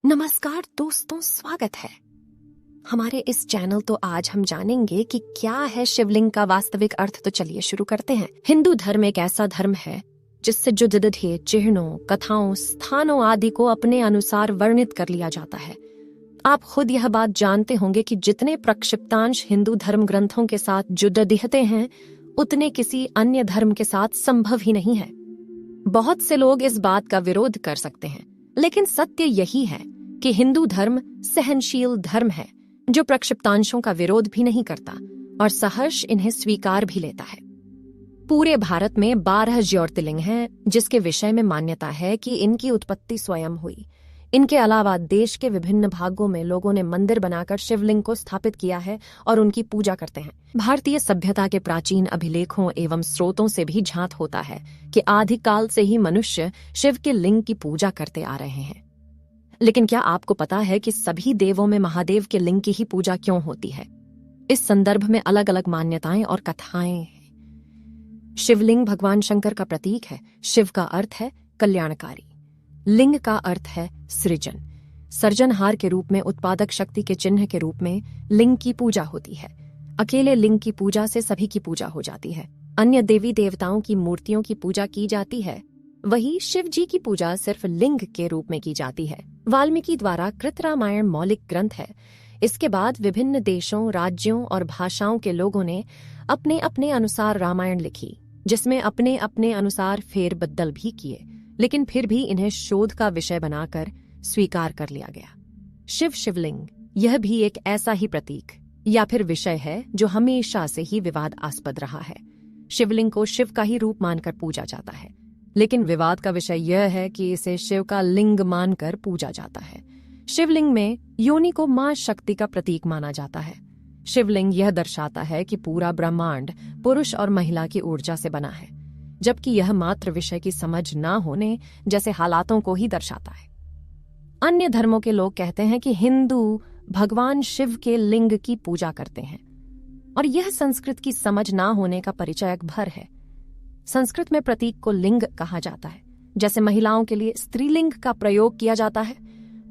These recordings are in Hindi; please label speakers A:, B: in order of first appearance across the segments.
A: नमस्कार दोस्तों, स्वागत है हमारे इस चैनल। तो आज हम जानेंगे कि क्या है शिवलिंग का वास्तविक अर्थ। तो चलिए शुरू करते हैं। हिंदू धर्म एक ऐसा धर्म है जिससे जुड़े चिन्हों, कथाओं, स्थानों आदि को अपने अनुसार वर्णित कर लिया जाता है। आप खुद यह बात जानते होंगे कि जितने प्रक्षिप्तांश हिंदू धर्म ग्रंथों के साथ जुड़े दिखते हैं, उतने किसी अन्य धर्म के साथ संभव ही नहीं है। बहुत से लोग इस बात का विरोध कर सकते हैं, लेकिन सत्य यही है कि हिंदू धर्म सहनशील धर्म है जो प्रक्षिप्तांशों का विरोध भी नहीं करता और सहर्ष इन्हें स्वीकार भी लेता है। पूरे भारत में 12 ज्योतिर्लिंग हैं जिसके विषय में मान्यता है कि इनकी उत्पत्ति स्वयं हुई। इनके अलावा देश के विभिन्न भागों में लोगों ने मंदिर बनाकर शिवलिंग को स्थापित किया है और उनकी पूजा करते हैं। भारतीय सभ्यता के प्राचीन अभिलेखों एवं स्रोतों से भी ज्ञात होता है कि आदिकाल से ही मनुष्य शिव के लिंग की पूजा करते आ रहे हैं। लेकिन क्या आपको पता है कि सभी देवों में महादेव के लिंग की ही पूजा क्यों होती है? इस संदर्भ में अलग अलग मान्यताएं और कथाएं हैं। शिवलिंग भगवान शंकर का प्रतीक है। शिव का अर्थ है कल्याणकारी। लिंग का अर्थ है सृजन, सर्जनहार के रूप में, उत्पादक शक्ति के चिन्ह के रूप में लिंग की पूजा होती है। अकेले लिंग की पूजा से सभी की पूजा हो जाती है। अन्य देवी देवताओं की मूर्तियों की पूजा की जाती है, वही शिव जी की पूजा सिर्फ लिंग के रूप में की जाती है। वाल्मीकि द्वारा कृत रामायण मौलिक ग्रंथ है। इसके बाद विभिन्न देशों, राज्यों और भाषाओं के लोगों ने अपने अपने अनुसार रामायण लिखी, जिसमें अपने अपने अनुसार फेरबदल भी किए, लेकिन फिर भी इन्हें शोध का विषय बनाकर स्वीकार कर लिया गया। शिवलिंग यह भी एक ऐसा ही प्रतीक या फिर विषय है जो हमेशा से ही विवादास्पद रहा है। शिवलिंग को शिव का ही रूप मानकर पूजा जाता है, लेकिन विवाद का विषय यह है कि इसे शिव का लिंग मानकर पूजा जाता है। शिवलिंग में योनि को मां शक्ति का प्रतीक माना जाता है। शिवलिंग यह दर्शाता है कि पूरा ब्रह्मांड पुरुष और महिला की ऊर्जा से बना है, जबकि यह मात्र विषय की समझ न होने जैसे हालातों को ही दर्शाता है। अन्य धर्मों के लोग कहते हैं कि हिंदू भगवान शिव के लिंग की पूजा करते हैं, और यह संस्कृत की समझ न होने का परिचायक भर है। संस्कृत में प्रतीक को लिंग कहा जाता है। जैसे महिलाओं के लिए स्त्रीलिंग का प्रयोग किया जाता है,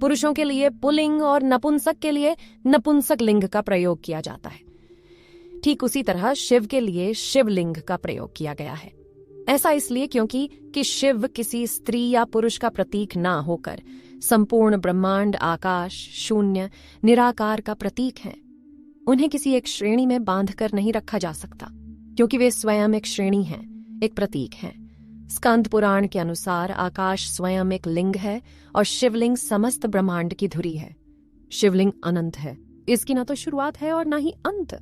A: पुरुषों के लिए पुल्लिंग और नपुंसक के लिए नपुंसक लिंग का प्रयोग किया जाता है। ठीक उसी तरह शिव के लिए शिवलिंग का प्रयोग किया गया है। ऐसा इसलिए क्योंकि कि शिव किसी स्त्री या पुरुष का प्रतीक ना होकर संपूर्ण ब्रह्मांड, आकाश, शून्य, निराकार का प्रतीक है। उन्हें किसी एक श्रेणी में बांधकर नहीं रखा जा सकता, क्योंकि वे स्वयं एक श्रेणी हैं, एक प्रतीक है। स्कंद पुराण के अनुसार आकाश स्वयं एक लिंग है और शिवलिंग समस्त ब्रह्मांड की धुरी है। शिवलिंग अनंत है, इसकी न तो शुरुआत है और न ही अंत।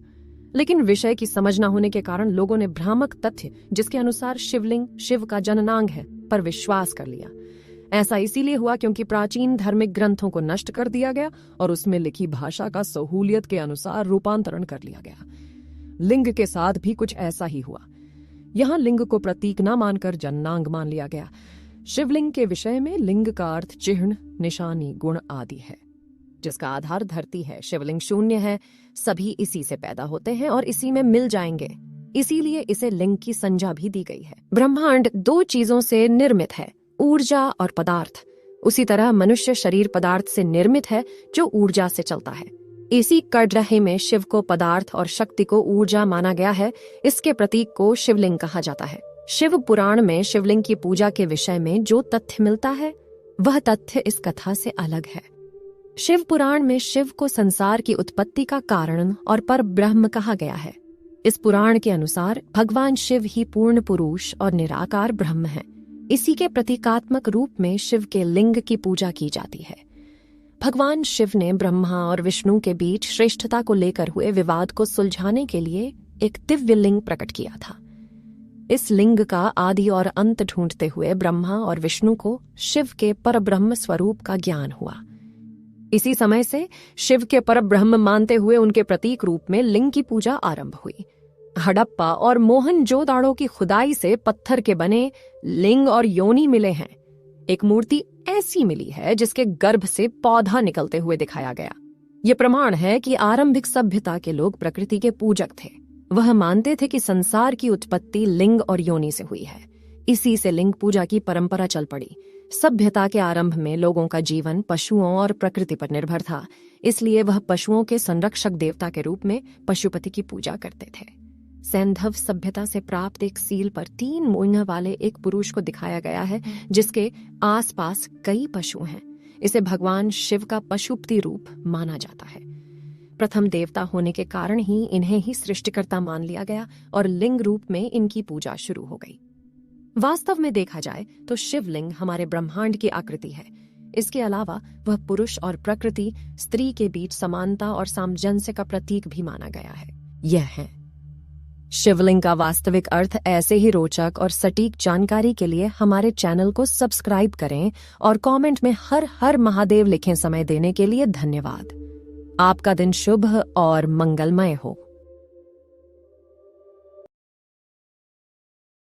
A: लेकिन विषय की समझ न होने के कारण लोगों ने भ्रामक तथ्य, जिसके अनुसार शिवलिंग शिव का जननांग है, पर विश्वास कर लिया। ऐसा इसीलिए हुआ क्योंकि प्राचीन धार्मिक ग्रंथों को नष्ट कर दिया गया और उसमें लिखी भाषा का सहूलियत के अनुसार रूपांतरण कर लिया गया। लिंग के साथ भी कुछ ऐसा ही हुआ। यहाँ लिंग को प्रतीक न मानकर जननांग मान लिया गया। शिवलिंग के विषय में लिंग का अर्थ चिन्ह, निशानी, गुण आदि है, जिसका आधार धरती है। शिवलिंग शून्य है, सभी इसी से पैदा होते हैं और इसी में मिल जाएंगे, इसीलिए इसे लिंग की संज्ञा भी दी गई है। ब्रह्मांड 2 चीजों से निर्मित है, ऊर्जा और पदार्थ। उसी तरह मनुष्य शरीर पदार्थ से निर्मित है जो ऊर्जा से चलता है। इसी कड़रहे में शिव को पदार्थ और शक्ति को ऊर्जा माना गया है। इसके प्रतीक को शिवलिंग कहा जाता है। शिव पुराण में शिवलिंग की पूजा के विषय में जो तथ्य मिलता है, वह तथ्य इस कथा से अलग है। शिव पुराण में शिव को संसार की उत्पत्ति का कारण और पर ब्रह्म कहा गया है। इस पुराण के अनुसार भगवान शिव ही पूर्ण पुरुष और निराकार ब्रह्म है। इसी के प्रतीकात्मक रूप में शिव के लिंग की पूजा की जाती है। भगवान शिव ने ब्रह्मा और विष्णु के बीच श्रेष्ठता को लेकर हुए विवाद को सुलझाने के लिए एक दिव्य लिंग प्रकट किया था। इस लिंग का आदि और अंत ढूंढते हुए ब्रह्मा और विष्णु को शिव के परब्रह्म स्वरूप का ज्ञान हुआ। इसी समय से शिव के परब्रह्म मानते हुए उनके प्रतीक रूप में लिंग की पूजा आरंभ हुई। हड़प्पा और मोहनजोदाड़ो की खुदाई से पत्थर के बने लिंग और योनि मिले हैं। एक मूर्ति ऐसी मिली है जिसके गर्भ से पौधा निकलते हुए दिखाया गया। ये प्रमाण है कि आरंभिक सभ्यता के लोग प्रकृति के पूजक थे। वह मानते थे कि संसार की उत्पत्ति लिंग और योनि से हुई है। इसी से लिंग पूजा की परंपरा चल पड़ी। सभ्यता के आरंभ में लोगों का जीवन पशुओं और प्रकृति पर निर्भर था, इसलिए वह पशुओं के संरक्षक देवता के रूप में पशुपति की पूजा करते थे। सैंधव सभ्यता से प्राप्त एक सील पर 3 मूंछों वाले एक पुरुष को दिखाया गया है, जिसके आसपास कई पशु हैं। इसे भगवान शिव का पशुपति रूप माना जाता है। प्रथम देवता होने के कारण ही इन्हें ही सृष्टिकर्ता मान लिया गया और लिंग रूप में इनकी पूजा शुरू हो गई। वास्तव में देखा जाए तो शिवलिंग हमारे ब्रह्मांड की आकृति है। इसके अलावा वह पुरुष और प्रकृति, स्त्री के बीच समानता और सामंजस्य का प्रतीक भी माना गया है। यह है शिवलिंग का वास्तविक अर्थ। ऐसे ही रोचक और सटीक जानकारी के लिए हमारे चैनल को सब्सक्राइब करें और कमेंट में हर हर महादेव लिखें। समय देने के लिए धन्यवाद। आपका दिन शुभ और मंगलमय हो।